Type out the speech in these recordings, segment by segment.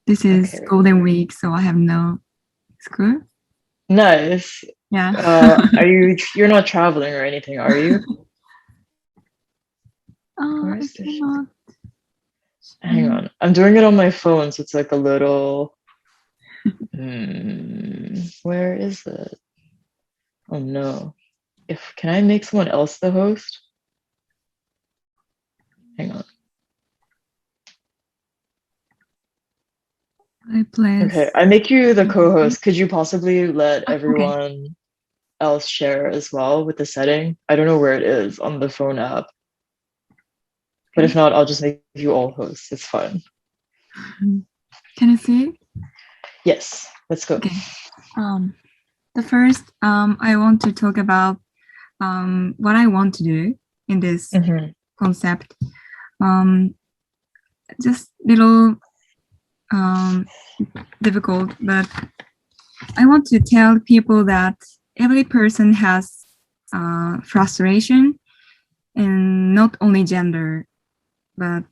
This is Golden Week, so I have no school. Nice. Yeah. You're not traveling or anything, are you? I cannot. Hang on. I'm doing it on my phone, so it's like a little... where is it? Oh no. Can I make someone else the host? Hang on. Okay, I make you the co-host. Could you possibly let everyone else share as well with the setting? I don't know where it is on the phone app. But if not, I'll just make you all hosts. It's fine. Can you see? Yes, let's go. Okay. The first, I want to talk about what I want to do in this concept. Just little difficult, but I want to tell people that every person has frustration, and not only gender, but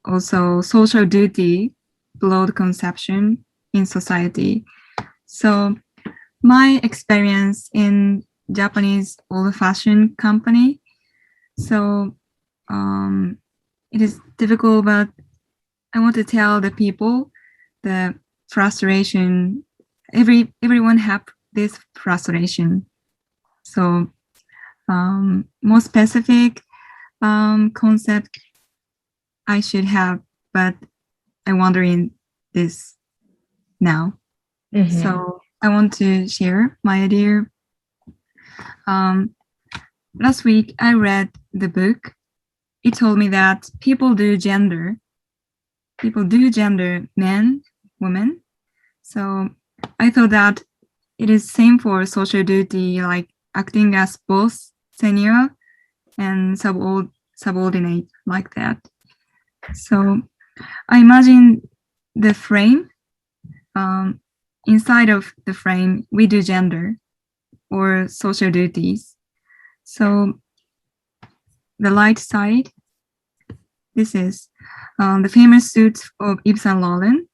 also social duty, broad conception in society. So my experience in Japanese old-fashioned company, so it is difficult, but I want to tell the people the frustration. Everyone have this frustration. So more specific concept I should have, but I'm wondering this now. So I want to share my idea. Last week I read the book. It told me that people do gender men, women. So I thought that it is same for social duty, like acting as both senior and subordinate, like that. So I imagine the frame. Inside of the frame, we do gender or social duties. So the light side, this is the famous suits of Yves Saint Laurent.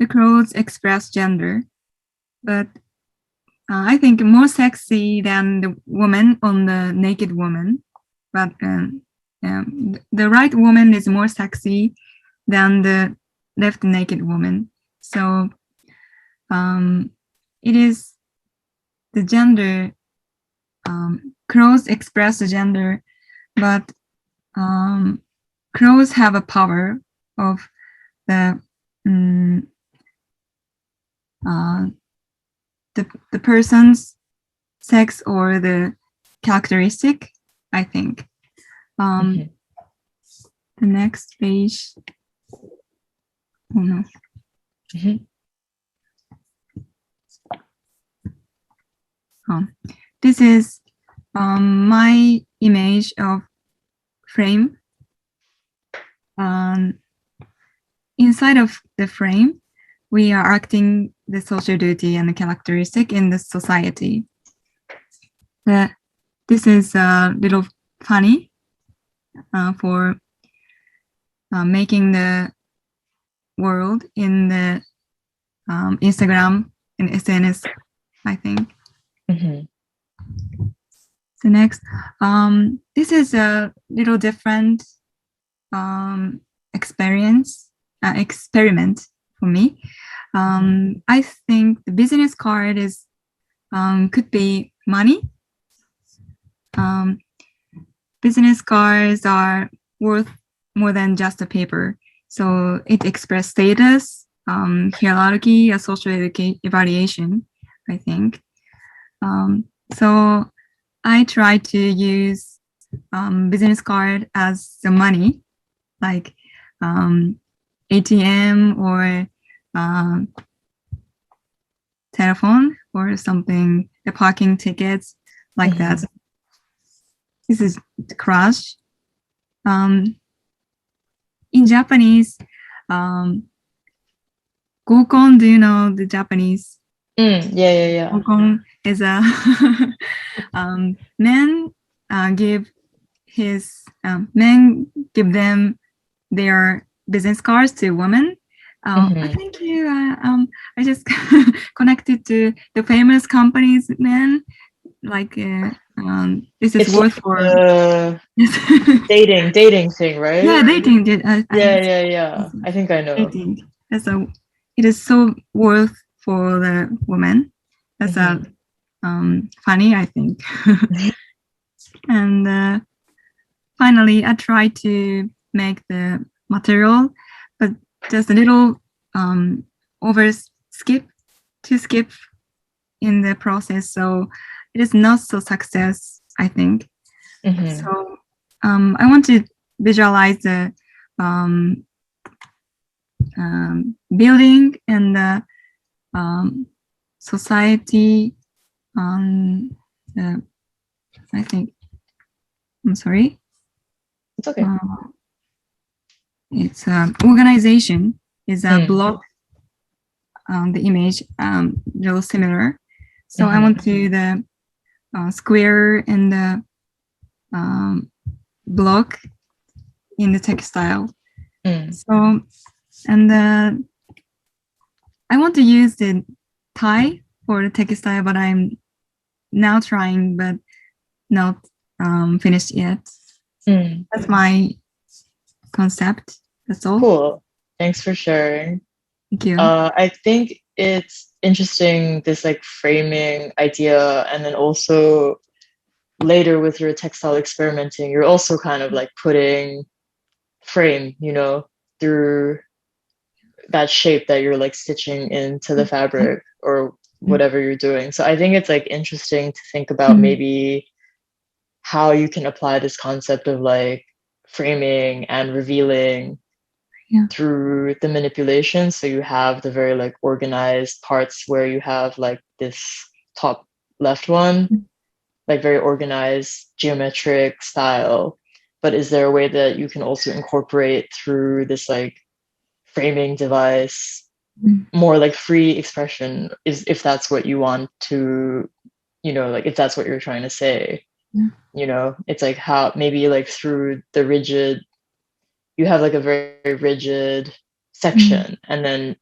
The clothes express gender, but I think more sexy than the woman on the naked woman. But the right woman is more sexy than the left naked woman. So it is the gender, clothes express the gender, but clothes have a power of the person's sex or the characteristic, I think. The next page. Oh no. This is my image of frame. Inside of the frame, we are acting the social duty and the characteristic in the society. This is a little funny for making the world in the Instagram and SNS, I think. So next, this is a little different experiment for me. I think the business card is could be money. Business cards are worth more than just a paper. So it expresses status, hierarchy, a social evaluation, I think. So I try to use business card as the money, like ATM or telephone or something, the parking tickets, like that. This is the crush. In Japanese, gokon, do you know the Japanese? Yeah. Gokon is a men give them their business cards to women. Thank you. I just connected to the famous companies, man. Like, this is It's worth like for dating thing, right? yeah, dating. Yeah. I think I know. Dating. It is so worth for the woman. That's funny, I think. And finally, I tried to make the material, but just a little skip in the process. So it is not so success, I think. So I want to visualize the building and the society. I think. I'm sorry. It's okay. It's organization is a block. The image little similar. So I want to the square and the block in the textile. So and I want to use the tie for the textile, but I'm now trying, but not finished yet. That's my concept. That's all. Cool. Thanks for sharing. Thank you. I think it's interesting, this like framing idea, and then also later with your textile experimenting, you're also kind of like putting frame, through that shape that you're like stitching into the fabric or whatever you're doing. So I think it's like interesting to think about maybe how you can apply this concept of like framing and revealing through the manipulation. So you have the very like organized parts where you have like this top left one, like very organized geometric style. But is there a way that you can also incorporate through this like framing device more like free expression, if that's what you want to, like if that's what you're trying to say? It's like how maybe like through the rigid, you have like a very rigid section, and then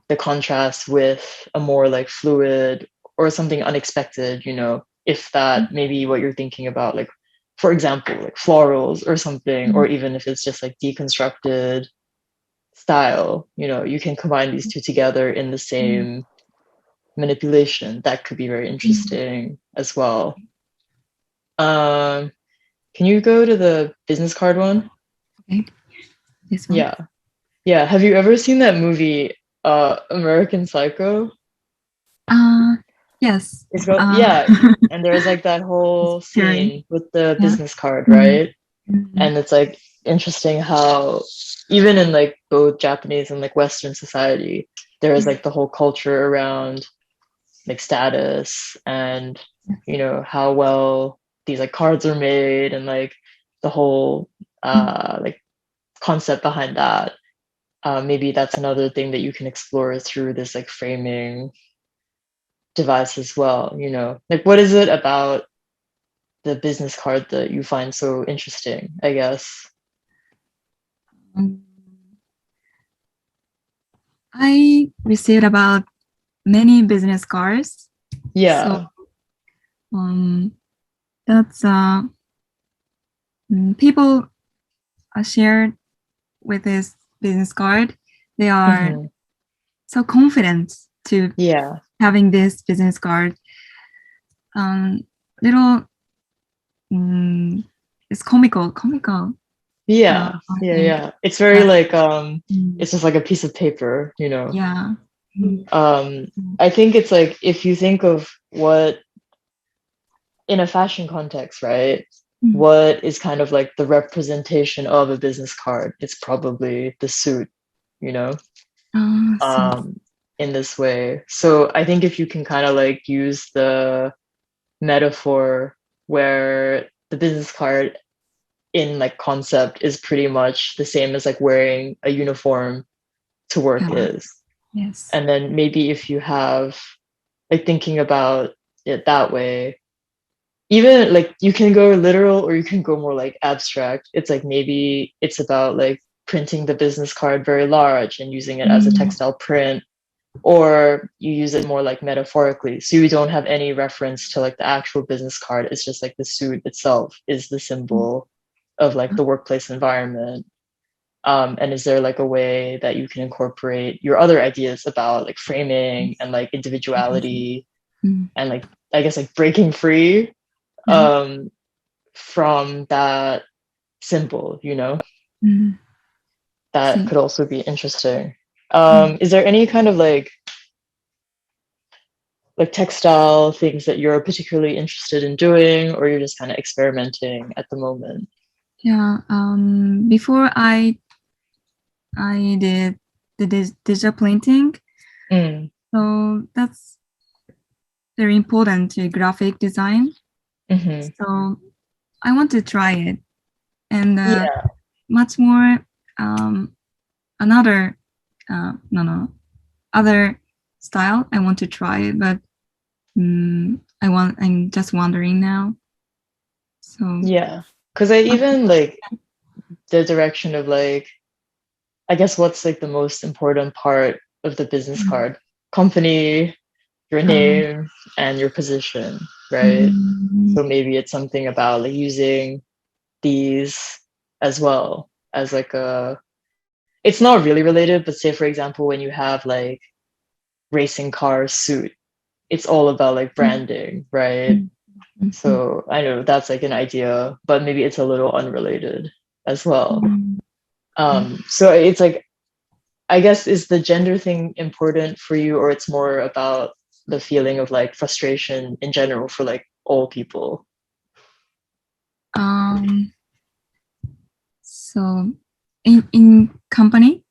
the contrast with a more like fluid or something unexpected, if that maybe what you're thinking about, like for example like florals or something, or even if it's just like deconstructed style, you can combine these two together in the same manipulation. That could be very interesting as well. Can you go to the business card one? Okay. This one. Yeah. Have you ever seen that movie, American Psycho? Yes. Yeah. And there's like that whole scene with the business card, right? And it's like interesting how even in like both Japanese and like Western society, there is like the whole culture around like status and how well these like cards are made, and like the whole like concept behind that. Maybe that's another thing that you can explore through this like framing device as well. Like what is it about the business card that you find so interesting, I guess? I received about many business cards. So that's people are shared with this business card. They are so confident to having this business card. Little it's comical. Yeah. It's very like it's just like a piece of paper, Yeah. I think it's like if you think of what in a fashion context, right? What is kind of like the representation of a business card? It's probably the suit, in this way. So I think if you can kind of like use the metaphor where the business card in like concept is pretty much the same as like wearing a uniform to work is. Yes. And then maybe if you have like thinking about it that way, even like you can go literal or you can go more like abstract. It's like maybe it's about like printing the business card very large and using it as a textile print, or you use it more like metaphorically, so you don't have any reference to like the actual business card. It's just like the suit itself is the symbol of like the workplace environment. And is there like a way that you can incorporate your other ideas about like framing and like individuality and like, I guess, like breaking free from that symbol, you know? That could also be interesting. Is there any kind of like textile things that you're particularly interested in doing, or you're just kind of experimenting at the moment? Yeah, before I did the digital printing, so that's very important to graphic design. So I want to try it, and much more another other style I want to try it, but I'm just wondering now. So yeah, because I even like the direction of like, I guess, what's like the most important part of the business card? Company, your name, and your position, right? So maybe it's something about like using these as well as like a, it's not really related, but say for example, when you have like racing car suit, it's all about like branding, right? So I know that's like an idea, but maybe it's a little unrelated as well. So it's like, I guess, is the gender thing important for you, or it's more about the feeling of like frustration in general for like all people? So in company,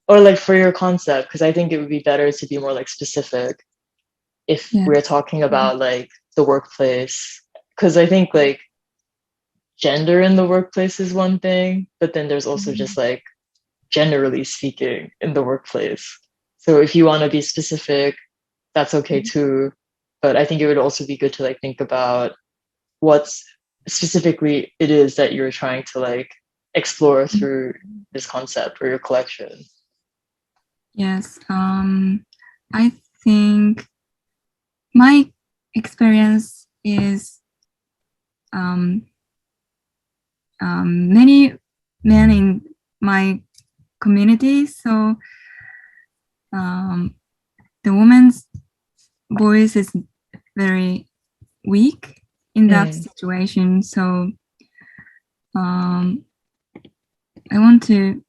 or like for your concept, because I think it would be better to be more like specific if we're talking about like the workplace, because I think like gender in the workplace is one thing, but then there's also just like generally speaking in the workplace. So if you want to be specific, that's okay too, but I think it would also be good to like think about what's specifically it is that you're trying to like explore through this concept or your collection. Yes, I think my experience is many men in my community, so the woman's voice is very weak in that situation. So I want to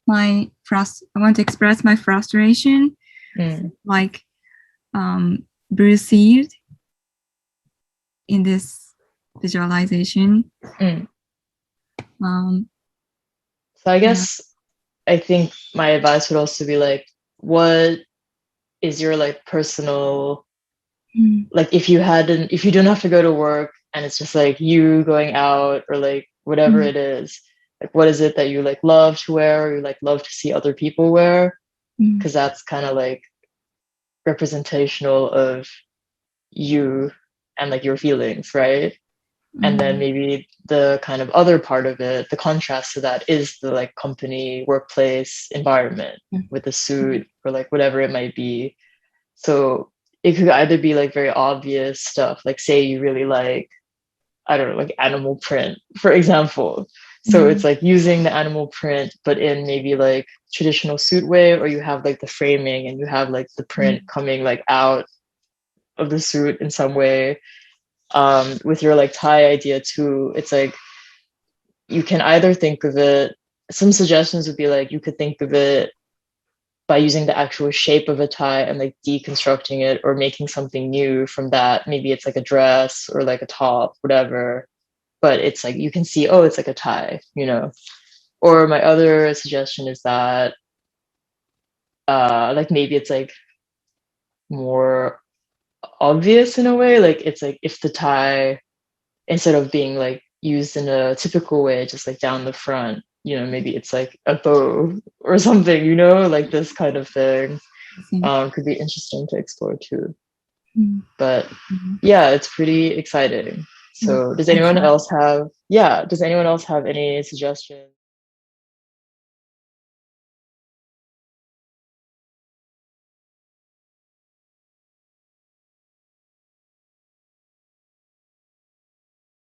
I want to express my frustration, like received in this visualization. So I guess I think my advice would also be like, what is your like personal, like if you don't have to go to work and it's just like you going out or like whatever it is, like what is it that you like love to wear or you like love to see other people wear? Because that's kind of like representational of you and like your feelings, right? And then maybe the kind of other part of it, the contrast to that, is the like company workplace environment with the suit or like whatever it might be. So it could either be like very obvious stuff, like say you really like, I don't know, like animal print, for example. So it's like using the animal print, but in maybe like traditional suit way, or you have like the framing and you have like the print coming like out of the suit in some way. With your like tie idea too, it's like you can either think of it, some suggestions would be like you could think of it by using the actual shape of a tie and like deconstructing it or making something new from that. Maybe it's like a dress or like a top, whatever, but it's like you can see, oh, it's like a tie, you know. Or my other suggestion is that like maybe it's like more obvious in a way, like it's like if the tie, instead of being like used in a typical way just like down the front, you know, maybe it's like a bow or something, you know, like this kind of thing could be interesting to explore too. But yeah, it's pretty exciting. So does anyone else have yeah, does anyone else have any suggestions?